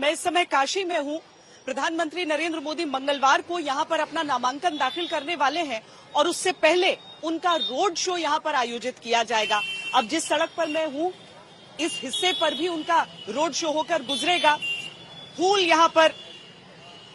मैं इस समय काशी में हूं। प्रधानमंत्री नरेंद्र मोदी मंगलवार को यहां पर अपना नामांकन दाखिल करने वाले हैं और उससे पहले उनका रोड शो यहां पर आयोजित किया जाएगा। अब जिस सड़क पर मैं हूं, इस हिस्से पर भी उनका रोड शो होकर गुजरेगा। फूल यहां पर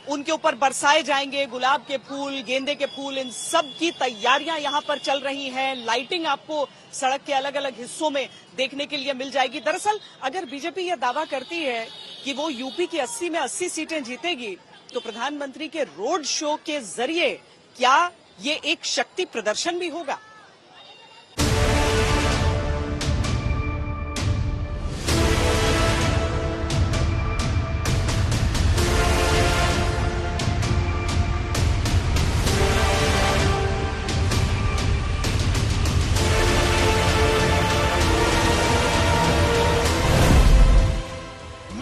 उनके ऊपर बरसाए जाएंगे, गुलाब के फूल, गेंदे के फूल, इन सब की तैयारियां यहां पर चल रही हैं। लाइटिंग आपको सड़क के अलग अलग हिस्सों में देखने के लिए मिल जाएगी। दरअसल अगर बीजेपी यह दावा करती है कि वो यूपी की 80 में 80 सीटें जीतेगी, तो प्रधानमंत्री के रोड शो के जरिए क्या ये एक शक्ति प्रदर्शन भी होगा?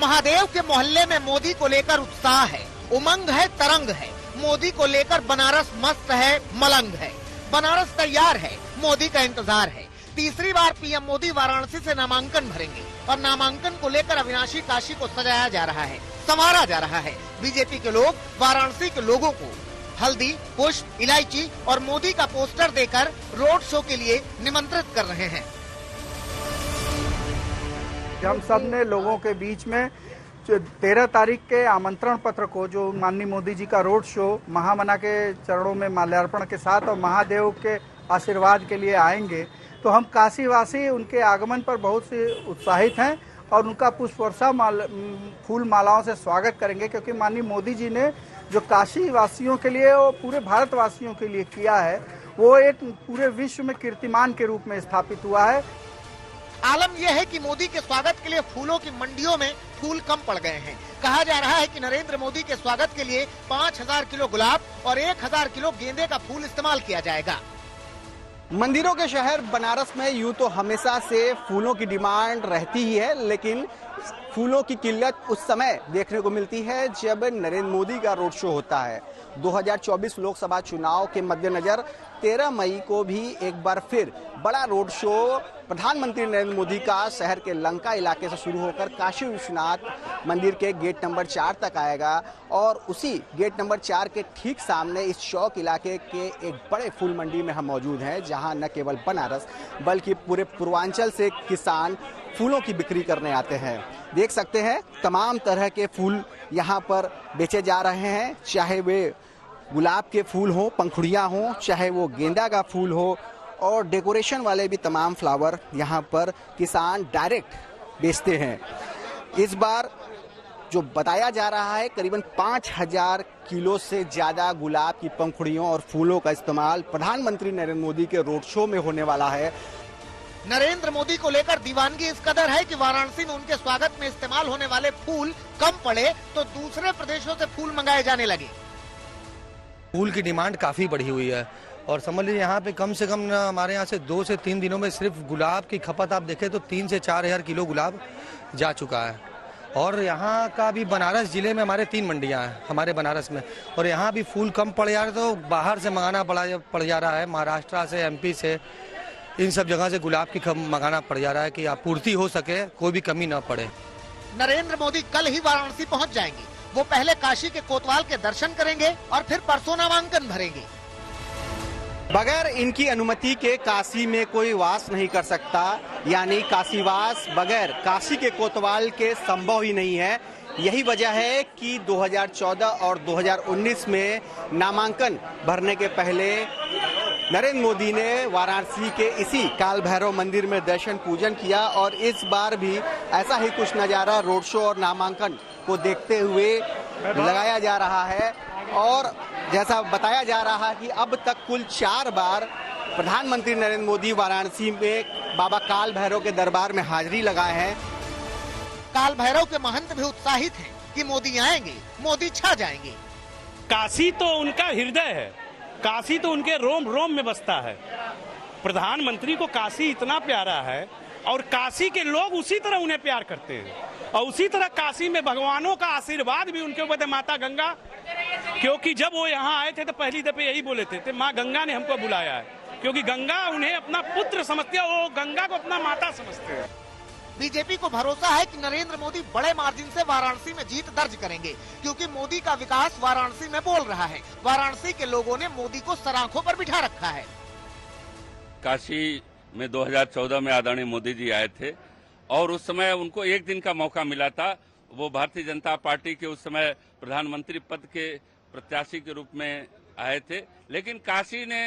महादेव के मोहल्ले में मोदी को लेकर उत्साह है, उमंग है, तरंग है। मोदी को लेकर बनारस मस्त है, मलंग है। बनारस तैयार है, मोदी का इंतजार है। तीसरी बार पीएम मोदी वाराणसी से नामांकन भरेंगे और नामांकन को लेकर अविनाशी काशी को सजाया जा रहा है, संवारा जा रहा है। बीजेपी के लोग वाराणसी के लोगों को हल्दी, पुष्प, इलायची और मोदी का पोस्टर देकर रोड शो के लिए निमंत्रित कर रहे हैं। हम सब ने लोगों के बीच में 13 तारीख के आमंत्रण पत्र को, जो माननीय मोदी जी का रोड शो महामना के चरणों में माल्यार्पण के साथ और महादेव के आशीर्वाद के लिए आएंगे, तो हम काशीवासी उनके आगमन पर बहुत से उत्साहित हैं और उनका पुष्प वर्षा फूल मालाओं से स्वागत करेंगे, क्योंकि माननीय मोदी जी ने जो काशी वासियों के लिए और पूरे भारतवासियों के लिए किया है, वो एक पूरे विश्व में कीर्तिमान के रूप में स्थापित हुआ है। आलम यह है कि मोदी के स्वागत के लिए फूलों की मंडियों में फूल कम पड़ गए हैं। कहा जा रहा है कि नरेंद्र मोदी के स्वागत के लिए 5000 किलो गुलाब और 1000 किलो गेंदे का फूल इस्तेमाल किया जाएगा। मंदिरों के शहर बनारस में यूं तो हमेशा से फूलों की डिमांड रहती ही है, लेकिन फूलों की किल्लत उस समय देखने को मिलती है जब नरेंद्र मोदी का रोड शो होता है। 2024 लोकसभा चुनाव के मद्देनजर 13 मई को भी एक बार फिर बड़ा रोड शो प्रधानमंत्री नरेंद्र मोदी का शहर के लंका इलाके से शुरू होकर काशी विश्वनाथ मंदिर के गेट नंबर 4 तक आएगा और उसी गेट नंबर 4 के ठीक सामने इस चौक इलाके के एक बड़े फूल मंडी में हम मौजूद हैं, जहां न केवल बनारस बल्कि पूरे पूर्वांचल से किसान फूलों की बिक्री करने आते हैं। देख सकते हैं तमाम तरह के फूल यहाँ पर बेचे जा रहे हैं, चाहे वे गुलाब के फूल हों, पंखुड़ियाँ हों, चाहे वो गेंदा का फूल हो, और डेकोरेशन वाले भी तमाम फ्लावर यहाँ पर किसान डायरेक्ट बेचते हैं। इस बार जो बताया जा रहा है करीबन 5000 किलो से ज्यादा गुलाब की पंखुड़ियों और फूलों का इस्तेमाल प्रधानमंत्री नरेंद्र मोदी के रोड शो में होने वाला है। नरेंद्र मोदी को लेकर दीवानगी इस कदर है कि वाराणसी में उनके स्वागत में इस्तेमाल होने वाले फूल कम पड़े तो दूसरे प्रदेशों से फूल मंगाए जाने लगे। फूल की डिमांड काफी बढ़ी हुई है और समझ लीजिए यहाँ पे कम से कम हमारे यहाँ से 2 से 3 दिनों में सिर्फ गुलाब की खपत आप देखें तो 3 से 4000 किलो गुलाब जा चुका है। और यहाँ का भी बनारस जिले में हमारे 3 मंडियाँ हैं हमारे बनारस में, और यहाँ भी फूल कम पड़ जा रहे तो बाहर से मंगाना पड़ जा रहा है, महाराष्ट्र से, MP से, इन सब जगह से गुलाब की मंगाना पड़ जा रहा है कि आपूर्ति हो सके, कोई भी कमी न पड़े। नरेंद्र मोदी कल ही वाराणसी पहुँच जाएंगे। वो पहले काशी के कोतवाल के दर्शन करेंगे और फिर परसों नामांकन भरेंगे। बगैर इनकी अनुमति के काशी में कोई वास नहीं कर सकता, यानी काशीवास बगैर काशी के कोतवाल के संभव ही नहीं है। यही वजह है कि 2014 और 2019 में नामांकन भरने के पहले नरेंद्र मोदी ने वाराणसी के इसी काल भैरव मंदिर में दर्शन पूजन किया और इस बार भी ऐसा ही कुछ नजारा रोड शो और नामांकन को देखते हुए लगाया जा रहा है। और जैसा बताया जा रहा है कि अब तक कुल 4 बार प्रधानमंत्री नरेंद्र मोदी वाराणसी में बाबा काल भैरव के दरबार में हाजिरी लगाए हैं। काल भैरव के महंत भी उत्साहित हैं कि मोदी आएंगे, मोदी छा जाएंगे। काशी तो उनका हृदय है, काशी तो उनके रोम रोम में बसता है। प्रधानमंत्री को काशी इतना प्यारा है और काशी के लोग उसी तरह उन्हें प्यार करते हैं और उसी तरह काशी में भगवानों का आशीर्वाद भी उनके ऊपर माता गंगा, क्योंकि जब वो यहाँ आए थे तो पहली दफे यही बोले थे माँ गंगा ने हमको बुलाया है, क्योंकि गंगा उन्हें अपना पुत्र समझते हैं, वो गंगा को अपना माता समझते हैं। बीजेपी को भरोसा है कि नरेंद्र मोदी बड़े मार्जिन से वाराणसी में जीत दर्ज करेंगे, क्योंकि मोदी का विकास वाराणसी में बोल रहा है। वाराणसी के लोगों ने मोदी को सराखों पर बिठा रखा है। काशी में 2014 में आदरणीय मोदी जी आए थे और उस समय उनको एक दिन का मौका मिला था। वो भारतीय जनता पार्टी के उस समय प्रधानमंत्री पद के प्रत्याशी के रूप में आए थे, लेकिन काशी ने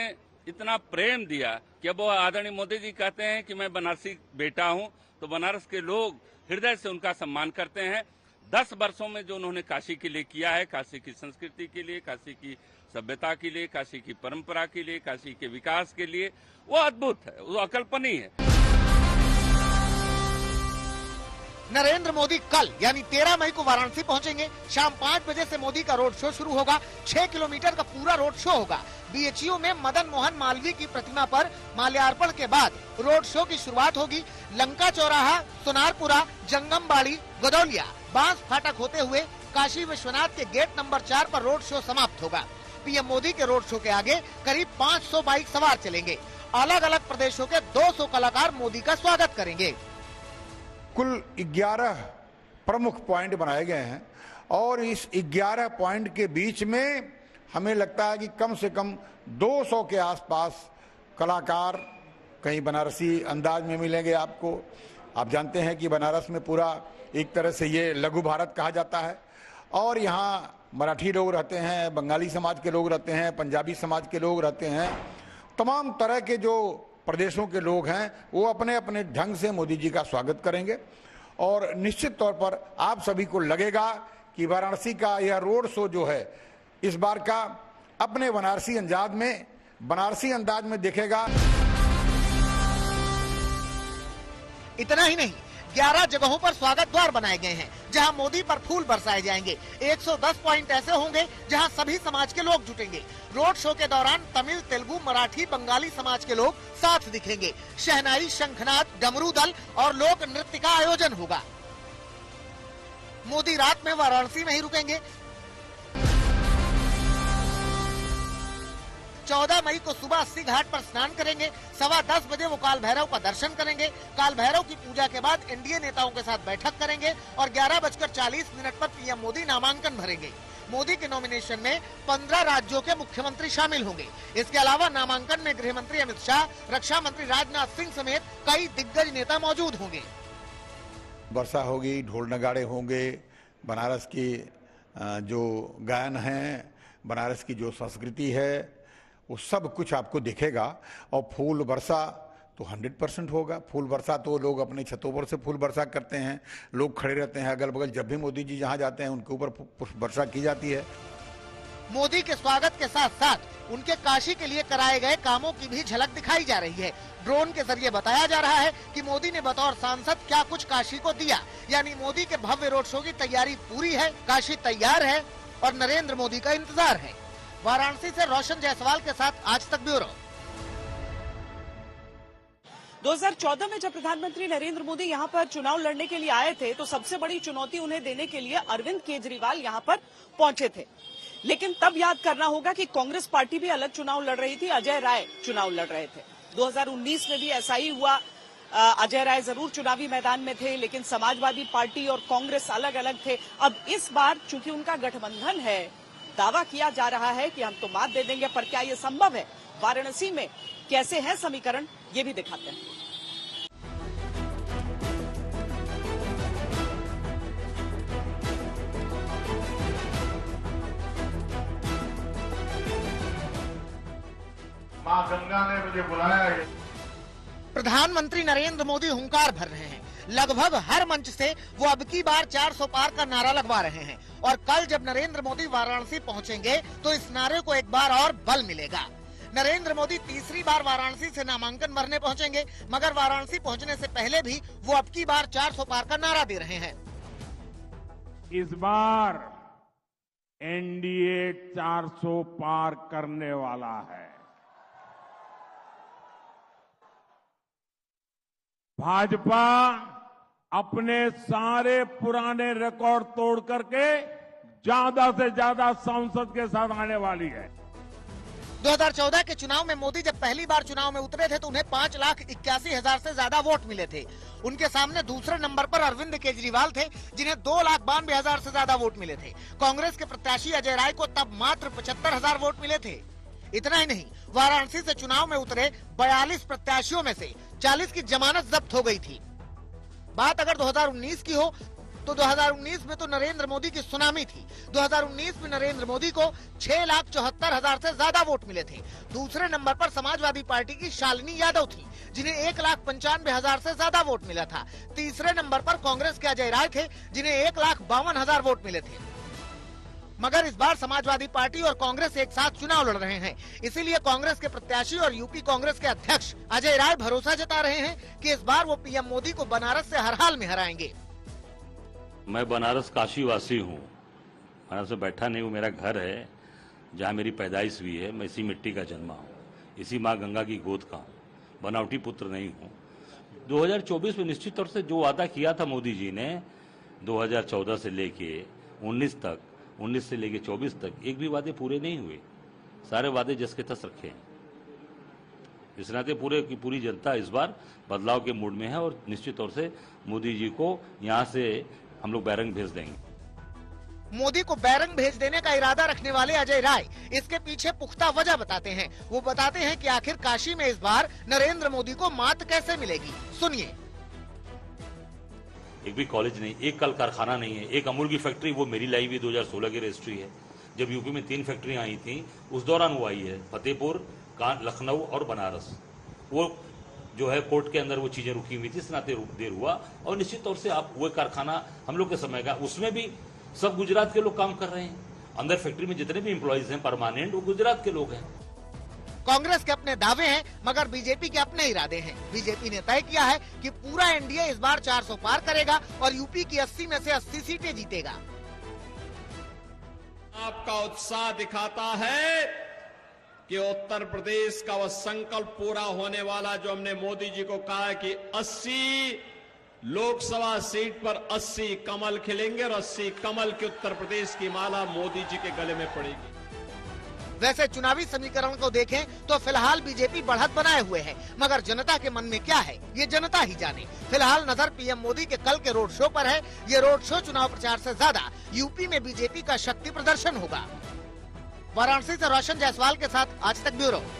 इतना प्रेम दिया कि अब वो आदरणीय मोदी जी कहते हैं कि मैं बनारसी बेटा हूं, तो बनारस के लोग हृदय से उनका सम्मान करते हैं। 10 वर्षों में जो उन्होंने काशी के लिए किया है, काशी की संस्कृति के लिए, काशी की सभ्यता के लिए, काशी की परंपरा के लिए, काशी के विकास के लिए, वो अद्भुत है, वो अकल्पनीय है। नरेंद्र मोदी कल यानी 13 मई को वाराणसी पहुंचेंगे। शाम 5 बजे से मोदी का रोड शो शुरू होगा। 6 किलोमीटर का पूरा रोड शो होगा। बीएचयू में मदन मोहन मालवीय की प्रतिमा पर माल्यार्पण के बाद रोड शो की शुरुआत होगी। लंका चौराहा, सोनारपुरा, जंगमबाड़ी, गदौलिया, बांस फाटक होते हुए काशी विश्वनाथ के गेट नंबर 4 पर रोड शो समाप्त होगा। पीएम मोदी के रोड शो के आगे करीब 500 बाइक सवार चलेंगे। अलग अलग प्रदेशों के 200 कलाकार मोदी का स्वागत करेंगे। कुल 11 प्रमुख पॉइंट बनाए गए हैं और इस 11 पॉइंट के बीच में हमें लगता है कि कम से कम 200 के आसपास कलाकार कहीं बनारसी अंदाज में मिलेंगे आपको। आप जानते हैं कि बनारस में पूरा एक तरह से ये लघु भारत कहा जाता है और यहाँ मराठी लोग रहते हैं, बंगाली समाज के लोग रहते हैं, पंजाबी समाज के लोग रहते हैं। तमाम तरह के जो प्रदेशों के लोग हैं वो अपने अपने ढंग से मोदी जी का स्वागत करेंगे और निश्चित तौर पर आप सभी को लगेगा कि वाराणसी का यह रोड शो जो है इस बार का अपने बनारसी अंदाज में दिखेगा। इतना ही नहीं, 11 जगहों पर स्वागत द्वार बनाए गए हैं जहां मोदी पर फूल बरसाए जाएंगे। 110 पॉइंट ऐसे होंगे जहां सभी समाज के लोग जुटेंगे। रोड शो के दौरान तमिल, तेलुगु, मराठी, बंगाली समाज के लोग साथ दिखेंगे। शहनाई, शंखनाद, डमरू दल और लोक नृत्य का आयोजन होगा। मोदी रात में वाराणसी में ही रुकेंगे। 14 मई को सुबह 80 घाट पर स्नान करेंगे। 10:15 बजे वो काल भैरव का दर्शन करेंगे। काल भैरव की पूजा के बाद एनडीए नेताओं के साथ बैठक करेंगे और 11:40 पर पीएम मोदी नामांकन भरेंगे। मोदी के नॉमिनेशन में 15 राज्यों के मुख्यमंत्री शामिल होंगे। इसके अलावा नामांकन में गृह मंत्री अमित शाह, रक्षा मंत्री राजनाथ सिंह समेत कई दिग्गज नेता मौजूद होंगे। वर्षा होगी, ढोल नगाड़े होंगे, बनारस की जो गायन है, बनारस की जो संस्कृति है, वो सब कुछ आपको दिखेगा। और फूल वर्षा तो 100% होगा। फूल वर्षा तो लोग अपने छतों पर से फूल वर्षा करते हैं, लोग खड़े रहते हैं अगल बगल। जब भी मोदी जी जहां जाते हैं उनके ऊपर पुष्प वर्षा की जाती है। मोदी के स्वागत के साथ साथ उनके काशी के लिए कराए गए कामों की भी झलक दिखाई जा रही है। ड्रोन के जरिए बताया जा रहा है कि मोदी ने बतौर सांसद क्या कुछ काशी को दिया। यानी मोदी के भव्य रोड शो की तैयारी पूरी है, काशी तैयार है और नरेंद्र मोदी का इंतजार है। वाराणसी से रोशन जायसवाल के साथ आज तक ब्यूरो। 2014 में जब प्रधानमंत्री नरेंद्र मोदी यहां पर चुनाव लड़ने के लिए आए थे तो सबसे बड़ी चुनौती उन्हें देने के लिए अरविंद केजरीवाल यहां पर पहुंचे थे। लेकिन तब याद करना होगा कि कांग्रेस पार्टी भी अलग चुनाव लड़ रही थी, अजय राय चुनाव लड़ रहे थे। 2019 में भी ऐसा ही हुआ। अजय राय जरूर चुनावी मैदान में थे लेकिन समाजवादी पार्टी और कांग्रेस अलग अलग थे। अब इस बार चूंकि उनका गठबंधन है, दावा किया जा रहा है कि हम तो मात दे देंगे, पर क्या ये संभव है? वाराणसी में कैसे है समीकरण, ये भी दिखाते हैं। मां गंगा ने मुझे बुलाया है। प्रधानमंत्री नरेंद्र मोदी हुंकार भर रहे हैं। लगभग हर मंच से वो अब की बार 400 पार का नारा लगवा रहे हैं और कल जब नरेंद्र मोदी वाराणसी पहुंचेंगे तो इस नारे को एक बार और बल मिलेगा। नरेंद्र मोदी तीसरी बार वाराणसी से नामांकन भरने पहुंचेंगे, मगर वाराणसी पहुंचने से पहले भी वो अब की बार 400 पार का नारा दे रहे हैं। इस बार एनडीए 400 पार करने वाला है। भाजपा अपने सारे पुराने रिकॉर्ड तोड़ करके ज्यादा से ज्यादा सांसद के साथ आने वाली है। 2014 के चुनाव में मोदी जब पहली बार चुनाव में उतरे थे तो उन्हें 5,81,000 से ज्यादा वोट मिले थे। उनके सामने दूसरे नंबर पर अरविंद केजरीवाल थे, जिन्हें 2,92,000 से ज्यादा वोट मिले थे। कांग्रेस के प्रत्याशी अजय राय को तब मात्र 75,000 वोट मिले थे। इतना ही नहीं, वाराणसी से चुनाव में उतरे 42 प्रत्याशियों में से 40 की जमानत जब्त हो गई थी। बात अगर 2019 की हो तो 2019 में तो नरेंद्र मोदी की सुनामी थी। 2019 में नरेंद्र मोदी को 6,74,000 से ज्यादा वोट मिले थे। दूसरे नंबर पर समाजवादी पार्टी की शालिनी यादव थी, जिन्हें 1,95,000 से ज्यादा वोट मिला था। तीसरे नंबर पर कांग्रेस के अजय राय थे, जिन्हें 1,52,000 वोट मिले थे। मगर इस बार समाजवादी पार्टी और कांग्रेस एक साथ चुनाव लड़ रहे हैं, इसीलिए कांग्रेस के प्रत्याशी और यूपी कांग्रेस के अध्यक्ष अजय राय भरोसा जता रहे हैं कि इस बार वो पीएम मोदी को बनारस से हर हाल में हराएंगे। मैं बनारस काशी वासी हूँ, बनारस में बैठा नहीं हूँ, मेरा घर है जहाँ मेरी पैदाइश हुई है। मैं इसी मिट्टी का जन्मा हूँ, इसी माँ गंगा की गोद का हूँ, बनावटी पुत्र नहीं हूँ। 2024 में निश्चित तौर से जो वादा किया था मोदी जी ने 2014 से लेके 19 तक, 19 से लेके 24 तक, एक भी वादे पूरे नहीं हुए। सारे वादे जस के तस रखे हैं। इस नाते पूरी जनता इस बार बदलाव के मूड में है और निश्चित तौर से मोदी जी को यहाँ से हम लोग बैरंग भेज देंगे। मोदी को बैरंग भेज देने का इरादा रखने वाले अजय राय इसके पीछे पुख्ता वजह बताते हैं। वो बताते हैं कि आखिर काशी में इस बार नरेंद्र मोदी को मात कैसे मिलेगी। सुनिए। एक भी कॉलेज नहीं, एक कल कारखाना नहीं है, एक अमूल की फैक्ट्री वो मेरी लाई हुई 2016 की रजिस्ट्री है। जब यूपी में 3 फैक्ट्रियां आई थी उस दौरान वो आई है, फतेहपुर, लखनऊ और बनारस। वो जो है कोर्ट के अंदर वो चीजें रुकी हुई थी, इस नाते देर हुआ। और निश्चित तौर से आप वो कारखाना हम लोग के समय का, उसमें भी सब गुजरात के लोग काम कर रहे हैं। अंदर फैक्ट्री में जितने भी एम्प्लॉइज हैं परमानेंट, वो गुजरात के लोग हैं। कांग्रेस के अपने दावे हैं, मगर बीजेपी के अपने इरादे हैं। बीजेपी ने तय किया है कि पूरा एनडीए इस बार 400 पार करेगा और यूपी की 80 में से 80 सीटें जीतेगा। आपका उत्साह दिखाता है कि उत्तर प्रदेश का वह संकल्प पूरा होने वाला जो हमने मोदी जी को कहा है कि 80 लोकसभा सीट पर 80 कमल खिलेंगे और 80 कमल की उत्तर प्रदेश की माला मोदी जी के गले में पड़ेगी। वैसे चुनावी समीकरण को देखें तो फिलहाल बीजेपी बढ़त बनाए हुए है, मगर जनता के मन में क्या है ये जनता ही जाने। फिलहाल नजर पीएम मोदी के कल के रोड शो पर है। ये रोड शो चुनाव प्रचार से ज्यादा यूपी में बीजेपी का शक्ति प्रदर्शन होगा। वाराणसी से रोशन जायसवाल के साथ आज तक ब्यूरो।